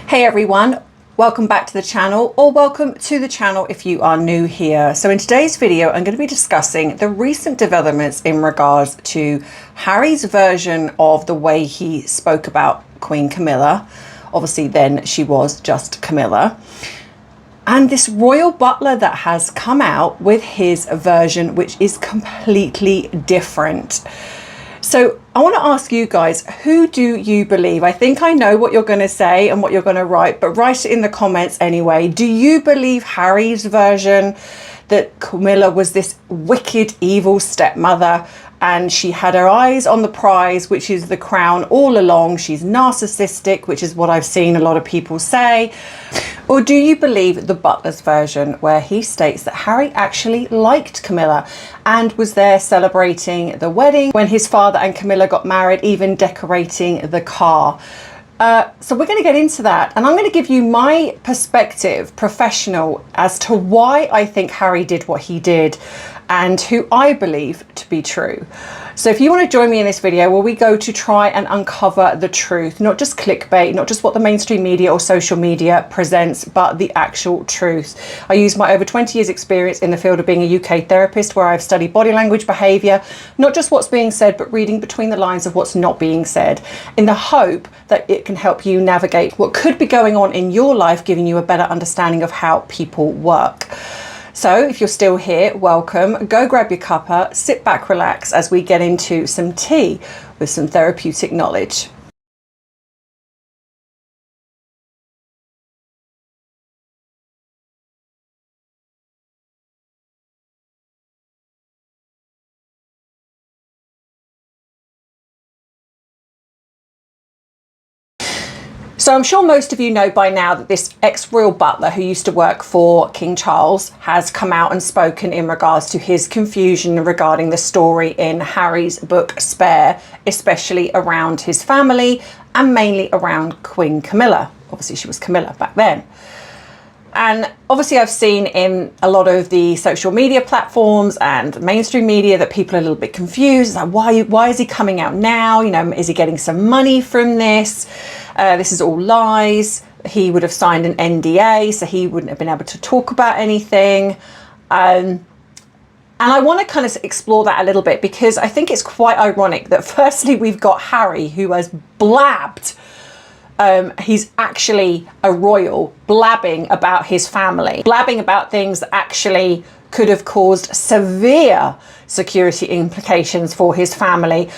Hey everyone, welcome back to the channel, or welcome to the channel if you are new here. So in today's video I'm going to be discussing the recent developments in regards to Harry's version of the way he spoke about Queen Camilla. Obviously then she was just Camilla. And this royal butler that has come out with his version, which is completely different. So I want to ask you guys, who do you believe? I think I know what you're going to say and what you're going to write, but write it in the comments anyway. Do you believe Harry's version, that Camilla was this wicked, evil stepmother and she had her eyes on the prize, which is the crown all along? She's narcissistic, which is what I've seen a lot of people say. Or do you believe the butler's version, where he states that Harry actually liked Camilla and was there celebrating the wedding when his father and Camilla got married, even decorating the car? So we're going to get into that, and I'm going to give you my perspective, professional, as to why I think Harry did what he did and who I believe to be true. So if you want to join me in this video where we go to try and uncover the truth, not just clickbait, not just what the mainstream media or social media presents, but the actual truth. I use my over 20 years experience in the field of being a UK therapist, where I've studied body language, behaviour, not just what's being said, but reading between the lines of what's not being said, in the hope that it can help you navigate what could be going on in your life, giving you a better understanding of how people work. So if you're still here, welcome. Go grab your cuppa, sit back, relax as we get into some tea with some therapeutic knowledge. So I'm sure most of you know by now that this ex-royal butler who used to work for King Charles has come out and spoken in regards to his confusion regarding the story in Harry's book Spare, especially around his family and mainly around Queen Camilla. Obviously she was Camilla back then. And obviously I've seen in a lot of the social media platforms and mainstream media that people are a little bit confused. Like, why is he coming out now? You know, is he getting some money from this? This is all lies. He would have signed an NDA, so he wouldn't have been able to talk about anything. And I want to kind of explore that a little bit, because I think it's quite ironic that firstly we've got Harry, who has blabbed. He's actually a royal, blabbing about his family, blabbing about things that actually could have caused severe security implications for his family.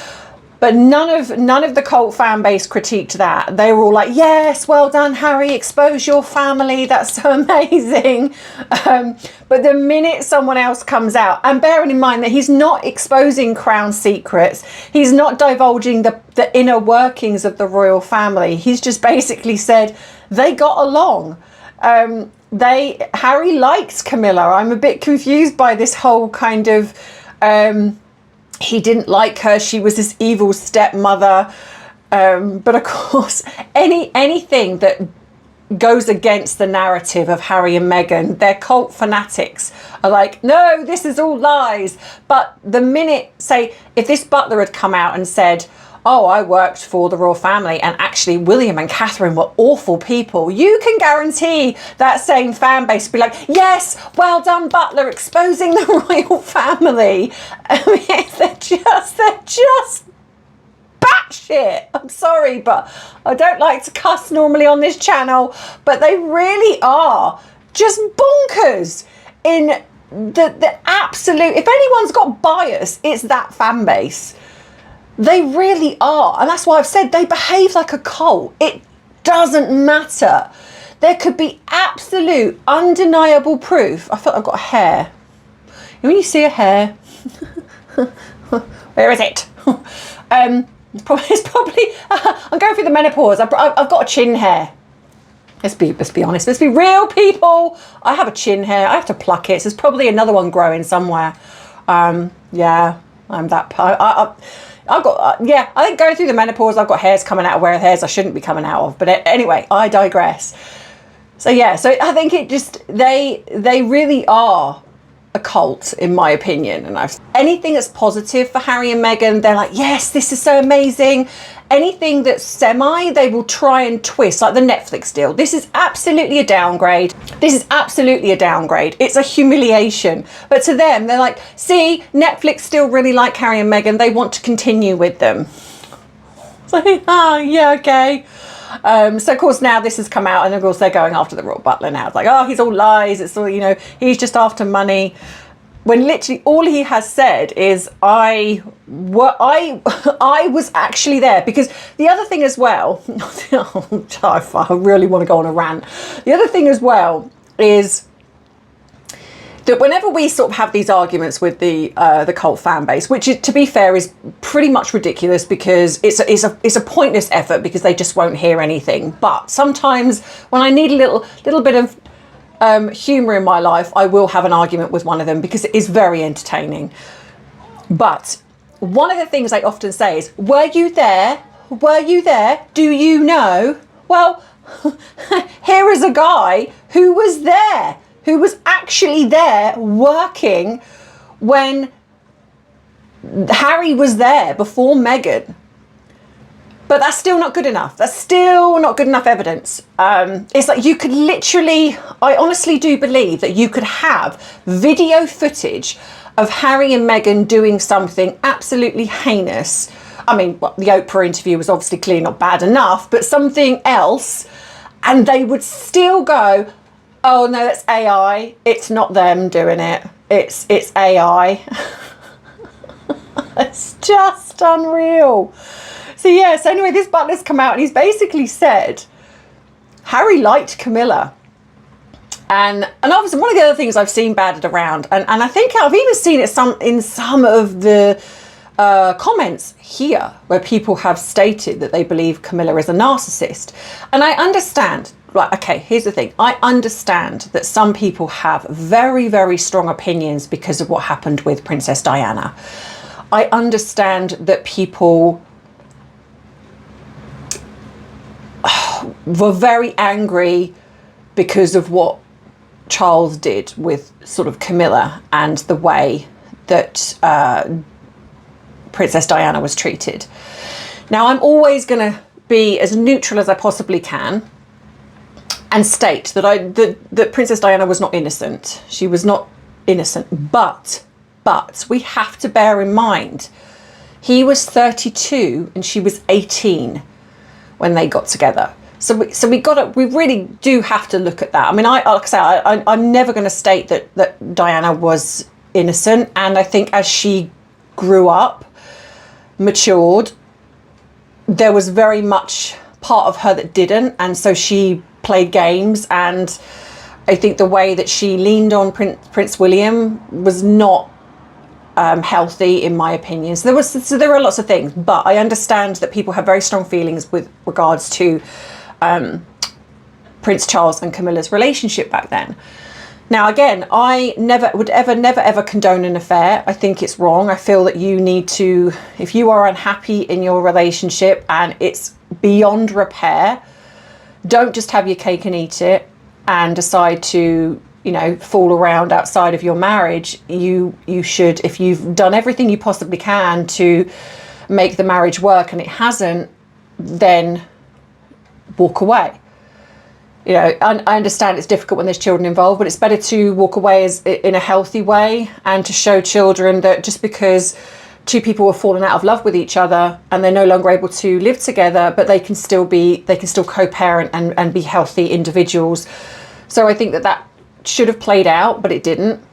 But none of the cult fan base critiqued that. They were all like, yes, well done, Harry, expose your family, that's so amazing. But the minute someone else comes out, and bearing in mind that he's not exposing crown secrets, he's not divulging the inner workings of the royal family, he's just basically said they got along. Harry liked Camilla. I'm a bit confused by this whole kind of... he didn't like her, she was this evil stepmother, but of course anything that goes against the narrative of Harry and Meghan, their cult fanatics are like, no, this is all lies. But the minute, say, if this butler had come out and said, oh, I worked for the royal family and actually William and Catherine were awful people, you can guarantee that same fan base would be like, yes, well done, Butler, exposing the royal family. I mean, they're just batshit. I'm sorry, but I don't like to cuss normally on this channel, but they really are just bonkers in the absolute... If anyone's got bias, it's that fan base. They really are. And that's why I've said they behave like a cult. It doesn't matter. There could be absolute, undeniable proof. I thought I've got a hair. When you see a hair, where is it? It's probably I'm going through the menopause. I've got a chin hair. Let's be honest. Let's be real, people. I have a chin hair. I have to pluck it. So there's probably another one growing somewhere. Yeah, I'm that... I've got, yeah, I think going through the menopause, I've got hairs coming out of where hairs I shouldn't be coming out of. But anyway, I digress. So yeah, so I think it just, they really are a cult, in my opinion. And anything that's positive for Harry and Meghan, they're like, yes, this is so amazing. Anything that's semi, they will try and twist, like the Netflix deal. This is absolutely a downgrade. This is absolutely a downgrade. It's a humiliation. But to them, they're like, see, Netflix still really like Harry and Meghan. They want to continue with them. It's like, oh, yeah, okay. So of course now this has come out, and of course they're going after the royal butler now. It's like, oh, he's all lies. It's all, you know, he's just after money. When literally all he has said is, I was actually there. Because the other thing as well, I really want to go on a rant. The other thing as well is that whenever we sort of have these arguments with the cult fan base, which to be fair is pretty much ridiculous, because it's a pointless effort, because they just won't hear anything. But sometimes when I need a little bit of humour in my life, I will have an argument with one of them, because it is very entertaining. But one of the things they often say is, were you there? Were you there? Do you know? Well, here is a guy who was there, who was actually there working when Harry was there before Meghan. But that's still not good enough. That's still not good enough evidence. It's like you could literally, I honestly do believe that you could have video footage of Harry and Meghan doing something absolutely heinous. I mean, well, the Oprah interview was obviously clearly not bad enough, but something else, and they would still go, oh no, that's AI. It's not them doing it. It's AI. It's just unreal. So yes, anyway, this butler's come out and he's basically said Harry liked Camilla. And obviously one of the other things I've seen batted around, and I think I've even seen it in some of the comments here, where people have stated that they believe Camilla is a narcissist. And I understand, right, okay, here's the thing. I understand that some people have very, very strong opinions because of what happened with Princess Diana. I understand that people were very angry because of what Charles did with sort of Camilla and the way that Princess Diana was treated. Now, I'm always going to be as neutral as I possibly can and state that that Princess Diana was not innocent. She was not innocent, but we have to bear in mind he was 32 and she was 18 when they got together. So we really do have to look at that. I mean, like I say, I'm never going to state that Diana was innocent, and I think as she grew up, matured, there was very much part of her that didn't, and so she played games, and I think the way that she leaned on Prince William was not healthy, in my opinion. So there were lots of things, but I understand that people have very strong feelings with regards to Prince Charles and Camilla's relationship back then. Now, again, I never ever condone an affair. I think it's wrong. I feel that you need to, if you are unhappy in your relationship and it's beyond repair, don't just have your cake and eat it and decide to, you know, fool around outside of your marriage. You should, if you've done everything you possibly can to make the marriage work and it hasn't, then walk away. You know, I understand it's difficult when there's children involved, but it's better to walk away in a healthy way, and to show children that just because two people have fallen out of love with each other and they're no longer able to live together, but they can still co-parent and be healthy individuals. So I think that should have played out, but it didn't.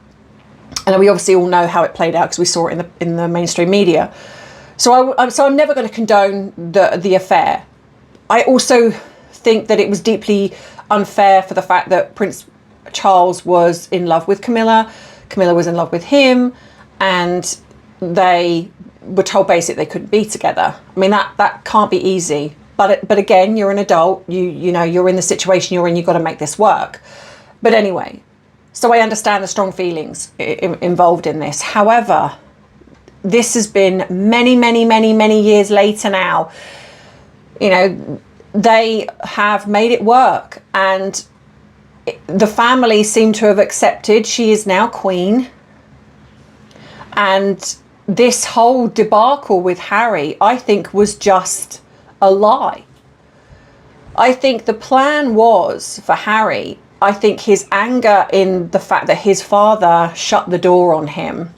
And we obviously all know how it played out because we saw it in the mainstream media. So I'm never going to condone the affair. I also think that it was deeply unfair for the fact that Prince Charles was in love with Camilla, Camilla was in love with him, and they were told basically they couldn't be together. I mean, that can't be easy. But again, you're an adult. You know, you're in the situation you're in. You've got to make this work. But anyway, so I understand the strong feelings involved in this. However, this has been many years later now. You know, they have made it work, and the family seem to have accepted she is now queen. And this whole debacle with Harry, I think, was just a lie. I think the plan was for Harry, I think his anger in the fact that his father shut the door on him,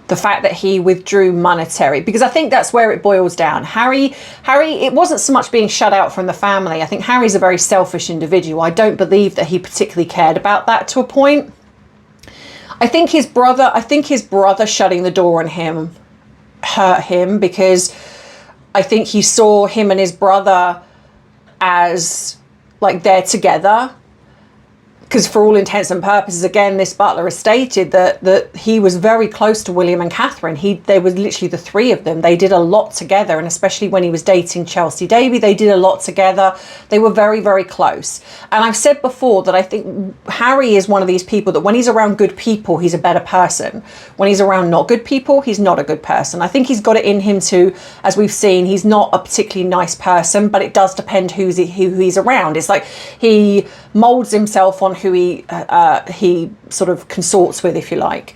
the fact that he withdrew monetary, because I think that's where it boils down. Harry, it wasn't so much being shut out from the family. I think Harry's a very selfish individual. I don't believe that he particularly cared about that to a point. I think his brother shutting the door on him hurt him, because I think he saw him and his brother as like they're together. Because for all intents and purposes, again, this Butler has stated that he was very close to William and Catherine. They were literally the three of them. They did a lot together, and especially when he was dating Chelsea Davy, they did a lot together. They were very, very close. And I've said before that I think Harry is one of these people that when he's around good people, he's a better person. When he's around not good people, he's not a good person. I think he's got it in him to, as we've seen, he's not a particularly nice person, but it does depend who he's around. It's like he molds himself on who he sort of consorts with, if you like.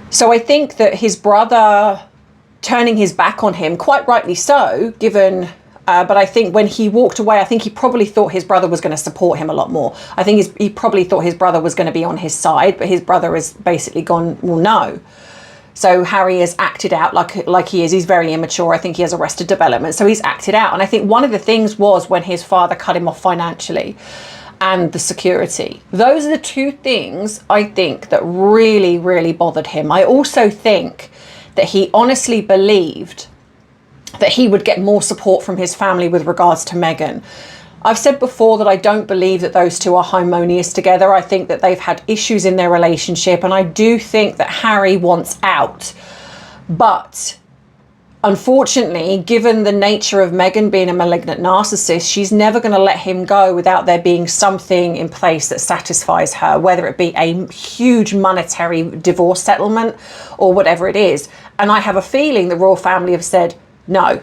So I think that his brother turning his back on him, quite rightly so, given but I think when he walked away, I think he probably thought his brother was going to support him a lot more. I think he probably thought his brother was going to be on his side, but his brother has basically gone, well, no. So Harry has acted out like he is. He's very immature. I think he has arrested development. So he's acted out. And I think one of the things was when his father cut him off financially and the security. Those are the two things I think that really, really bothered him. I also think that he honestly believed that he would get more support from his family with regards to Meghan. I've said before that I don't believe that those two are harmonious together. I think that they've had issues in their relationship, and I do think that Harry wants out. But unfortunately, given the nature of Meghan being a malignant narcissist, she's never going to let him go without there being something in place that satisfies her, whether it be a huge monetary divorce settlement or whatever it is. And I have a feeling the royal family have said no.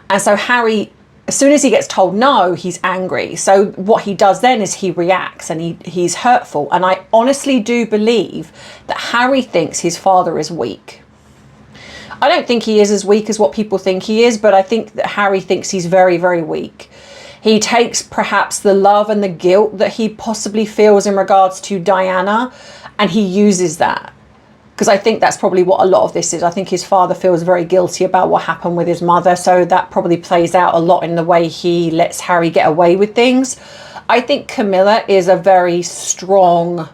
And so Harry, as soon as he gets told no, he's angry. So what he does then is he reacts, and he's hurtful. And I honestly do believe that Harry thinks his father is weak. I don't think he is as weak as what people think he is, but I think that Harry thinks he's very, very weak. He takes perhaps the love and the guilt that he possibly feels in regards to Diana, and he uses that. Because I think that's probably what a lot of this is. I think his father feels very guilty about what happened with his mother. So that probably plays out a lot in the way he lets Harry get away with things. I think Camilla is a very strong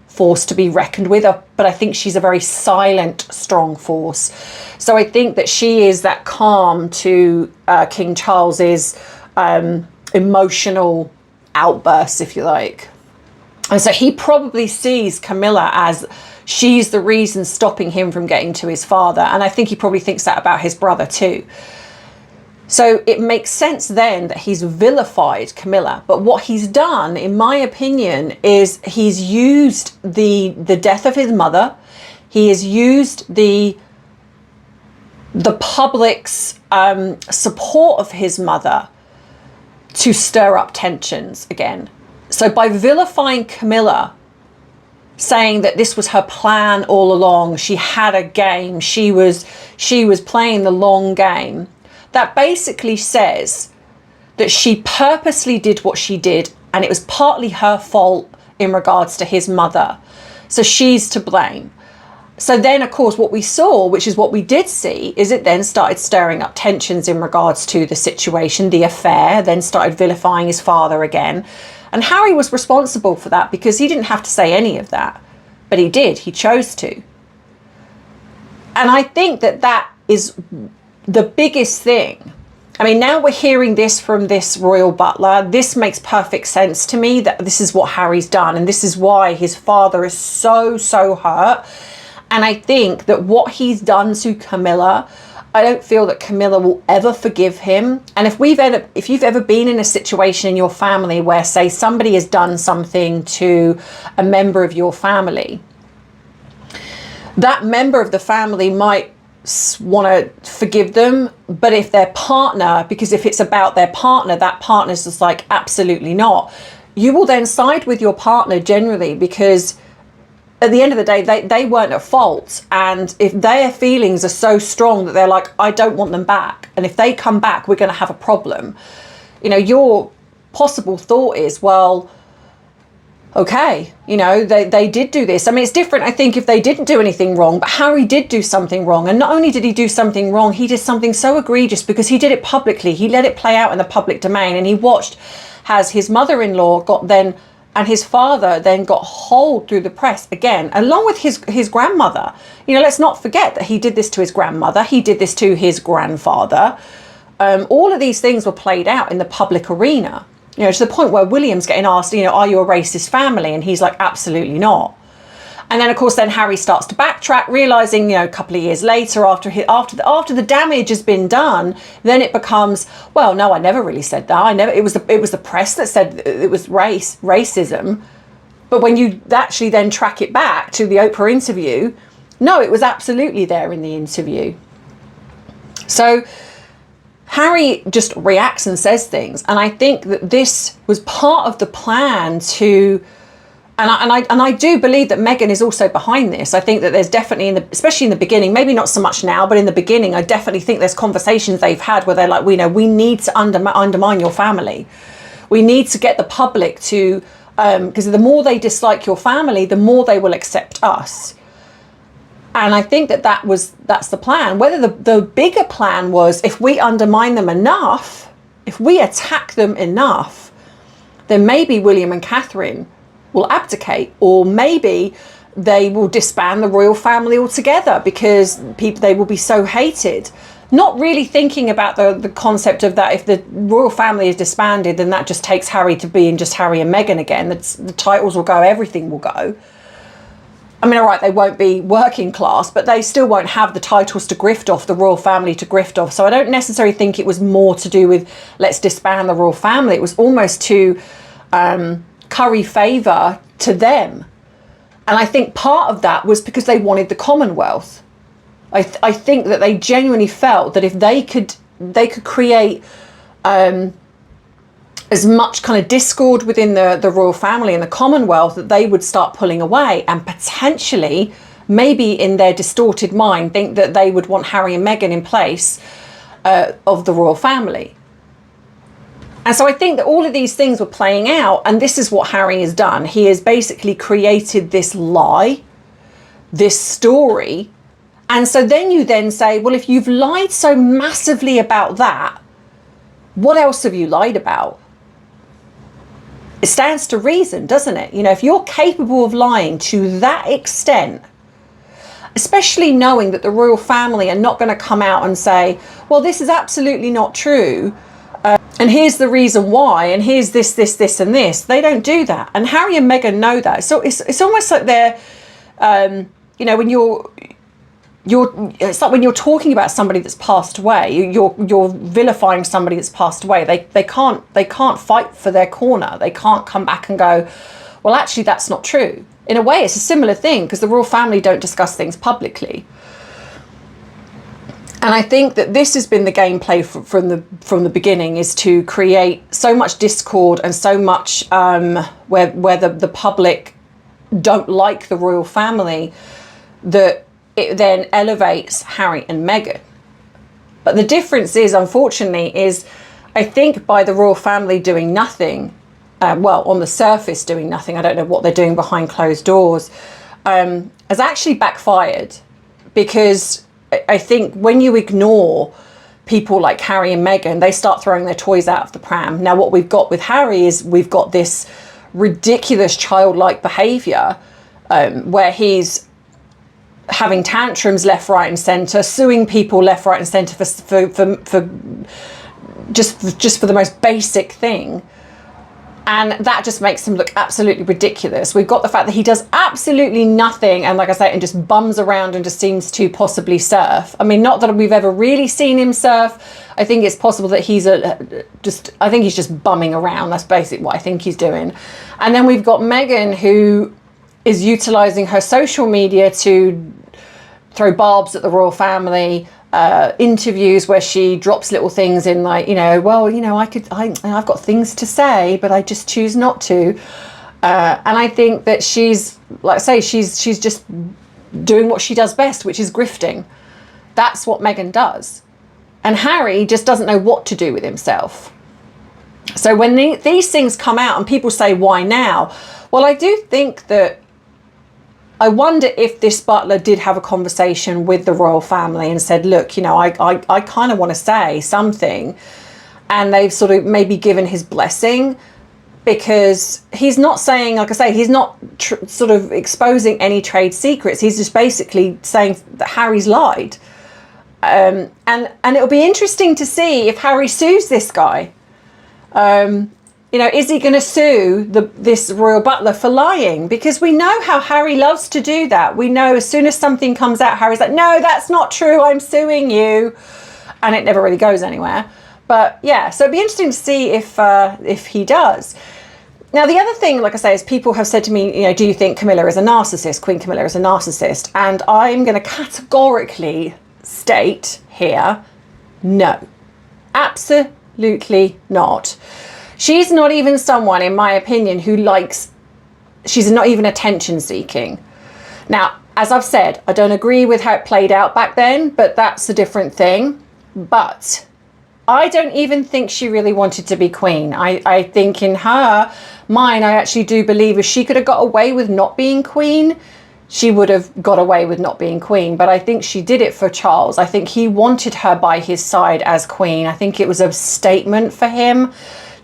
force to be reckoned with, but I think she's a very silent, strong force. So I think that she is that calm to King Charles's emotional outbursts, if you like. And so he probably sees Camilla as she's the reason stopping him from getting to his father. And I think he probably thinks that about his brother too. So it makes sense then that he's vilified Camilla. But what he's done, in my opinion, is he's used the death of his mother. He has used the public's support of his mother to stir up tensions again. So by vilifying Camilla, saying that this was her plan all along, she had a game, she was playing the long game, that basically says that she purposely did what she did, and it was partly her fault in regards to his mother. So she's to blame. So then, of course, what we saw, which is what we did see, is it then started stirring up tensions in regards to the situation, the affair, then started vilifying his father again. And Harry was responsible for that because he didn't have to say any of that, but he did. He chose to. And I think that that is the biggest thing. I mean, now we're hearing this from this royal butler. This makes perfect sense to me that this is what Harry's done. And this is why his father is so, so hurt. And I think that what he's done to Camilla, I don't feel that Camilla will ever forgive him. And if you've ever been in a situation in your family where, say, somebody has done something to a member of your family, that member of the family might want to forgive them. But if their partner, because if it's about their partner, that partner's just like, absolutely not. You will then side with your partner generally, because at the end of the day, they weren't at fault. And if their feelings are so strong that they're like, I don't want them back, and if they come back, we're going to have a problem. You know, your possible thought is, well, okay, you know, they did do this. I mean, it's different, I think, if they didn't do anything wrong, but Harry did do something wrong. And not only did he do something wrong, he did something so egregious because he did it publicly. He let it play out in the public domain, and he watched as his mother-in-law got then, and his father then got hauled through the press again, along with his grandmother. You know, let's not forget that he did this to his grandmother. He did this to his grandfather. All of these things were played out in the public arena. You know, to the point where William's getting asked, you know, are you a racist family? And he's like, absolutely not. And then, of course, then Harry starts to backtrack, realizing, you know, a couple of years later, after the damage has been done, then it becomes, well, no, I never really said that. It was the press that said it was racism. But when you actually then track it back to the Oprah interview, no, it was absolutely there in the interview. So Harry just reacts and says things, and I think that this was part of the plan to, and I do believe that Meghan is also behind this. I think that there's definitely, especially in the beginning, maybe not so much now, but in the beginning, I definitely think there's conversations they've had where they're like, we know we need to undermine your family. We need to get the public to, because the more they dislike your family, the more they will accept us. And I think that's the plan. Whether the bigger plan was, if we undermine them enough, if we attack them enough, then maybe William and Catherine will abdicate, or maybe they will disband the royal family altogether because they will be so hated. Not really thinking about the concept of that if the royal family is disbanded, then that just takes Harry to being just Harry and Meghan again. The titles will go, everything will go. I mean, all right, they won't be working class, but they still won't have the titles to grift off, the royal family to grift off. So I don't necessarily think it was more to do with let's disband the royal family. It was almost to curry favour to them. And I think part of that was because they wanted the Commonwealth. I think that they genuinely felt that if they could create as much kind of discord within the royal family and the Commonwealth, that they would start pulling away, and potentially, maybe in their distorted mind, think that they would want Harry and Meghan in place of the royal family. And so I think that all of these things were playing out, and this is what Harry has done. He has basically created this lie, this story. And so then you then say, well, if you've lied so massively about that, what else have you lied about? It stands to reason, doesn't it? You know, if you're capable of lying to that extent, especially knowing that the royal family are not going to come out and say, well, this is absolutely not true, and here's the reason why, and here's this, and this. They don't do that. And Harry and Meghan know that. So it's almost like they're, you know, when it's like when you're talking about somebody that's passed away, you're vilifying somebody that's passed away. They can't fight for their corner. They can't come back and go, well, actually, that's not true. In a way, it's a similar thing because the royal family don't discuss things publicly. And I think that this has been the gameplay from the beginning, is to create so much discord and so much where the public don't like the royal family, that it then elevates Harry and Meghan. But the difference is, unfortunately, is I think by the royal family doing nothing, well, on the surface doing nothing, I don't know what they're doing behind closed doors, has actually backfired. Because I think when you ignore people like Harry and Meghan, they start throwing their toys out of the pram. Now, what we've got with Harry is we've got this ridiculous childlike behaviour where he's having tantrums left, right and centre, suing people left, right and centre for just for the most basic thing. And that just makes him look absolutely ridiculous. We've got the fact that he does absolutely nothing, and like I say, and just bums around and just seems to possibly surf. I mean, not that we've ever really seen him surf. I think it's possible that he's I think he's just bumming around. That's basically what I think he's doing. And then we've got Meghan, who is utilising her social media to throw barbs at the royal family, interviews where she drops little things in, like, you know, well, you know, I've got things to say, but I just choose not to. And I think that she's, like I say, she's just doing what she does best, which is grifting. That's what Meghan does. And Harry just doesn't know what to do with himself. So when these things come out and people say, why now? Well, I do think that, I wonder if this butler did have a conversation with the royal family and said, look, you know, I kind of want to say something. And they've sort of maybe given his blessing, because he's not saying, like I say, he's not sort of exposing any trade secrets. He's just basically saying that Harry's lied. And it'll be interesting to see if Harry sues this guy. You know, is he going to sue this royal butler for lying? Because we know how Harry loves to do that. We know as soon as something comes out, Harry's like, no, that's not true, I'm suing you. And it never really goes anywhere. But yeah, so it'd be interesting to see if he does. Now, the other thing, like I say, is people have said to me, you know, do you think Camilla is a narcissist? Queen Camilla is a narcissist. And I'm going to categorically state here, no, absolutely not. She's not even someone, in my opinion, who likes, she's not even attention seeking. Now, as I've said, I don't agree with how it played out back then, but that's a different thing. But I don't even think she really wanted to be queen. I think in her mind, I actually do believe if she could have got away with not being queen, she would have got away with not being queen. But I think she did it for Charles. I think he wanted her by his side as queen. I think it was a statement for him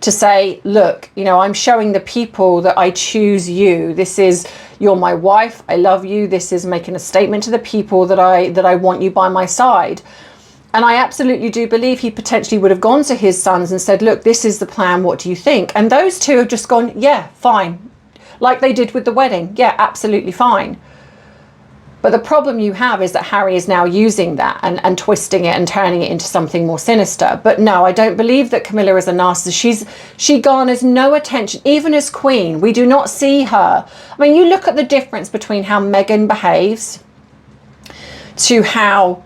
to say, look, you know, I'm showing the people that I choose you. This is, you're my wife, I love you. This is making a statement to the people that I want you by my side. And I absolutely do believe he potentially would have gone to his sons and said, look, this is the plan, what do you think? And those two have just gone, yeah, fine. Like they did with the wedding. Yeah, absolutely fine. But the problem you have is that Harry is now using that and twisting it and turning it into something more sinister. But no, I don't believe that Camilla is a narcissist. She garners no attention, even as queen. We do not see her. I mean, you look at the difference between how Meghan behaves to how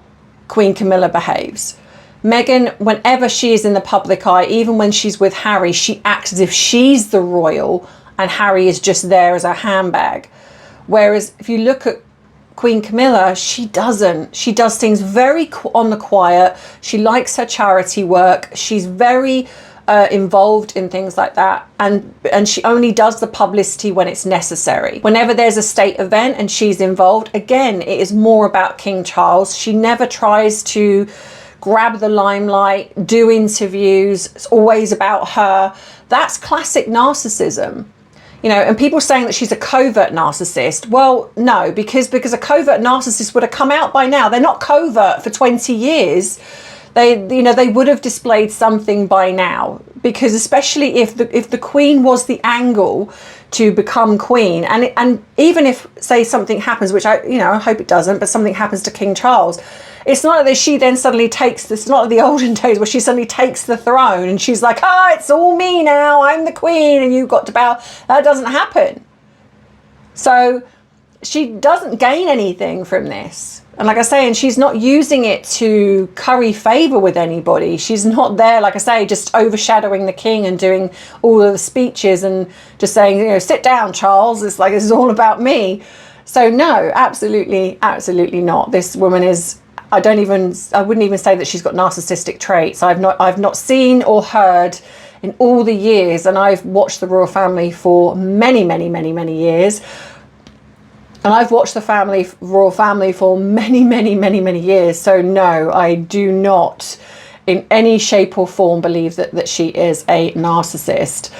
Queen Camilla behaves. Meghan, whenever she is in the public eye, even when she's with Harry, she acts as if she's the royal and Harry is just there as a handbag. Whereas if you look at Queen Camilla, she doesn't. She does things very on the quiet. She likes her charity work. She's very involved in things like that, and she only does the publicity when it's necessary. Whenever there's a state event and she's involved, again, it is more about King Charles. She never tries to grab the limelight, do interviews. It's always about her. That's classic narcissism. You know, and people saying that she's a covert narcissist. Well, no, because a covert narcissist would have come out by now. They're not covert for 20 years. They, you know, they would have displayed something by now, because especially if the queen was the angle to become queen, and even if, say, something happens, which I hope it doesn't, but something happens to King Charles, it's not that she then suddenly takes this, not like the olden days where she suddenly takes the throne and she's like, it's all me now, I'm the queen and you've got to bow. That doesn't happen. So she doesn't gain anything from this. And like I say, and she's not using it to curry favor with anybody. She's not there, like I say, just overshadowing the king and doing all of the speeches and just saying, you know, sit down, Charles. It's like, this is all about me. So no, absolutely, absolutely not. This woman is, I wouldn't even say that she's got narcissistic traits. I've not seen or heard in all the years, and I've watched the royal family for many, many, many, many years. And I've watched the royal family for many, many, many, many years. So no, I do not in any shape or form believe that she is a narcissist.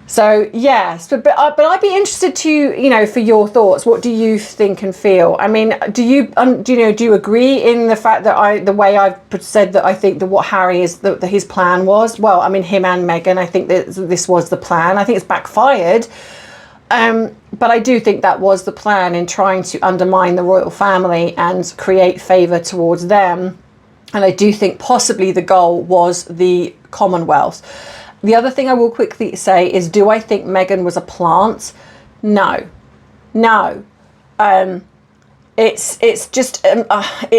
So yes, but I'd be interested to, you know, for your thoughts. What do you think and feel? I mean, do you agree in the fact that the way I've said that I think that what Harry is, that his plan was? Well, I mean, him and Meghan, I think that this was the plan. I think it's backfired. But I do think that was the plan, in trying to undermine the royal family and create favour towards them. And I do think possibly the goal was the Commonwealth. The other thing I will quickly say is, do I think Meghan was a plant? No. No. it's just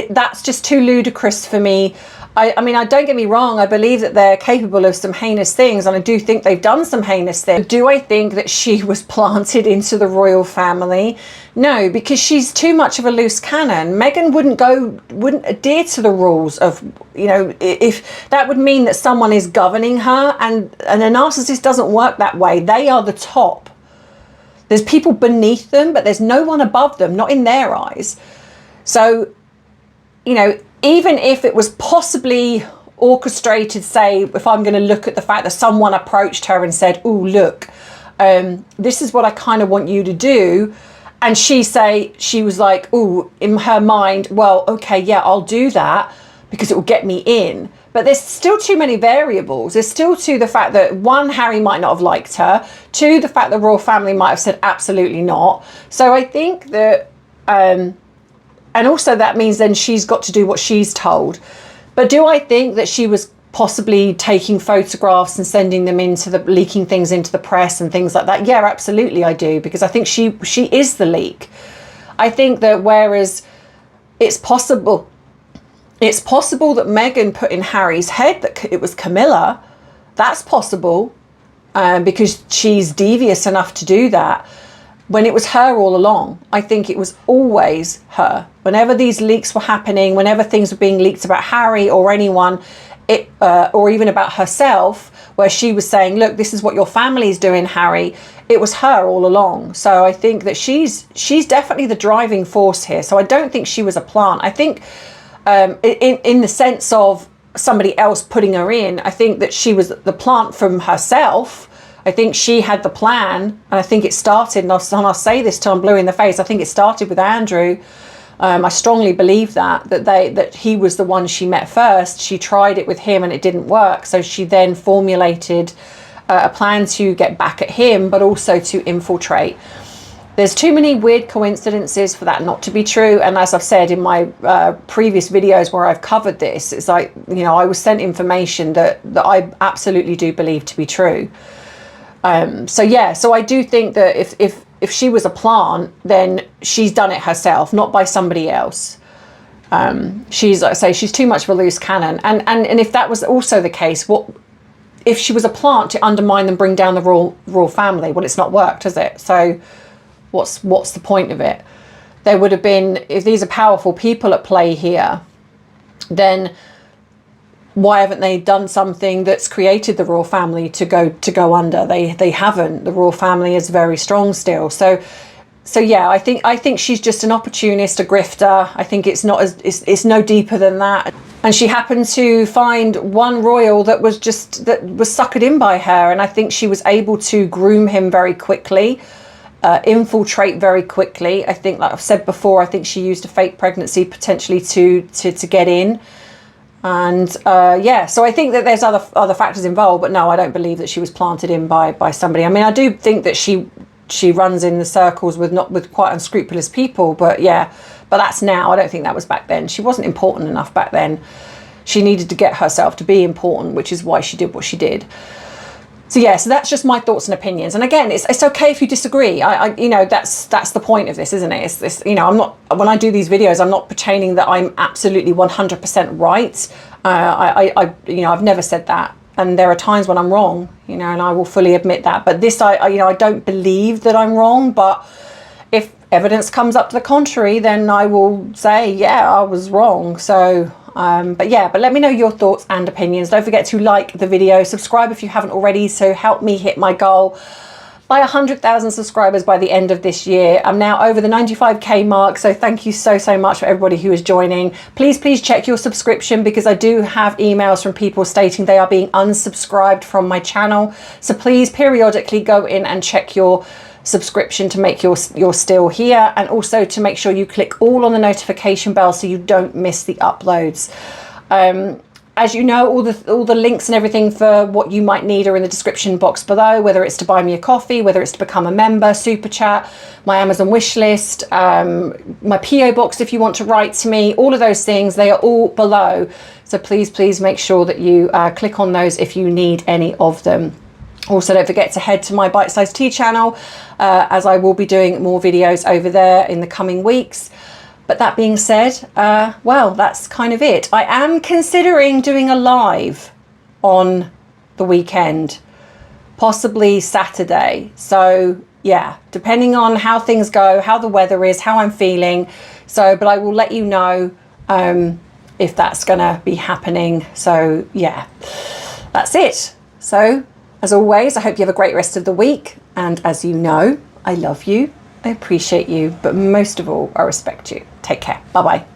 that's just too ludicrous for me. I mean, don't get me wrong, I believe that they're capable of some heinous things, and I do think they've done some heinous things. Do I think that she was planted into the royal family? No, because she's too much of a loose cannon. Meghan wouldn't adhere to the rules of, you know, if that would mean that someone is governing her, and a narcissist doesn't work that way. They are the top. There's people beneath them, but there's no one above them, not in their eyes. So, you know, even if it was possibly orchestrated, say, if I'm going to look at the fact that someone approached her and said, oh, look, this is what I kind of want you to do. And she was like, oh, in her mind, well, okay, yeah, I'll do that because it will get me in. But there's still too many variables. There's still to the fact that, one, Harry might not have liked her. Two, the fact the royal family might have said absolutely not. So I think that, and also that means then she's got to do what she's told. But do I think that she was possibly taking photographs and sending them leaking things into the press and things like that? Yeah, absolutely I do, because I think she is the leak. I think that whereas it's possible that Meghan put in Harry's head that it was Camilla, that's possible, because she's devious enough to do that, when it was her all along. I think it was always her. Whenever these leaks were happening, whenever things were being leaked about Harry or anyone, or even about herself, where she was saying, look, this is what your family's doing, Harry, it was her all along. So I think that she's definitely the driving force here. So I don't think she was a plant. I think in the sense of somebody else putting her in, I think that she was the plant from herself. I think she had the plan, and I think it started, and I'll say this till I'm blue in the face, I think it started with Andrew. I strongly believe that he was the one she met first. She tried it with him and it didn't work. So she then formulated a plan to get back at him, but also to infiltrate. There's too many weird coincidences for that not to be true. And as I've said in my previous videos where I've covered this, it's like, you know, I was sent information that I absolutely do believe to be true. So yeah, so I do think that if she was a plant, then she's done it herself, not by somebody else. She's, like I say, she's too much of a loose cannon. And if that was also the case, what if she was a plant to undermine and bring down the royal family? Well, it's not worked, has it? So what's the point of it? There would have been, if these are powerful people at play here, then why haven't they done something that's created the royal family to go under? They haven't. The royal family is very strong still. So yeah, I think she's just an opportunist, a grifter. I think it's it's no deeper than that. And she happened to find one royal that was suckered in by her, and I think she was able to groom him very quickly, infiltrate very quickly. I think, like I've said before, I think she used a fake pregnancy potentially to get in. And yeah, so I think that there's other factors involved, but no, I don't believe that she was planted in by somebody. I mean, I do think that she runs in the circles with quite unscrupulous people, but yeah, but that's now. I don't think that was back then. She wasn't important enough back then. She needed to get herself to be important, which is why she did what she did. So yeah, so that's just my thoughts and opinions. And again, it's okay if you disagree. You know, that's the point of this, isn't it? It's this, you know, I'm not, when I do these videos, I'm not pretending that I'm absolutely 100% right. You know, I've never said that. And there are times when I'm wrong, you know, and I will fully admit that. But this, you know, I don't believe that I'm wrong. But if evidence comes up to the contrary, then I will say, yeah, I was wrong. So, but let me know your thoughts and opinions. Don't forget to like the video, subscribe if you haven't already, so help me hit my goal by 100,000 subscribers by the end of this year. I'm now over the 95k mark, so thank you so much for everybody who is joining. Please check your subscription, because I do have emails from people stating they are being unsubscribed from my channel. So please periodically go in and check your subscription to make you're still here, and also to make sure you click all on the notification bell so you don't miss the uploads. As you know, all the links and everything for what you might need are in the description box below, whether it's to buy me a coffee, whether it's to become a member, super chat, my Amazon wish list, my PO box if you want to write to me, all of those things, they are all below. So please make sure that you click on those if you need any of them. Also, don't forget to head to my Bite-Sized Tea channel, as I will be doing more videos over there in the coming weeks. But that being said, well, that's kind of it. I am considering doing a live on the weekend, possibly Saturday. So yeah, depending on how things go, how the weather is, how I'm feeling. So, but I will let you know if that's gonna be happening. So yeah, that's it. So as always, I hope you have a great rest of the week. And as you know, I love you, I appreciate you, but most of all, I respect you. Take care. Bye-bye.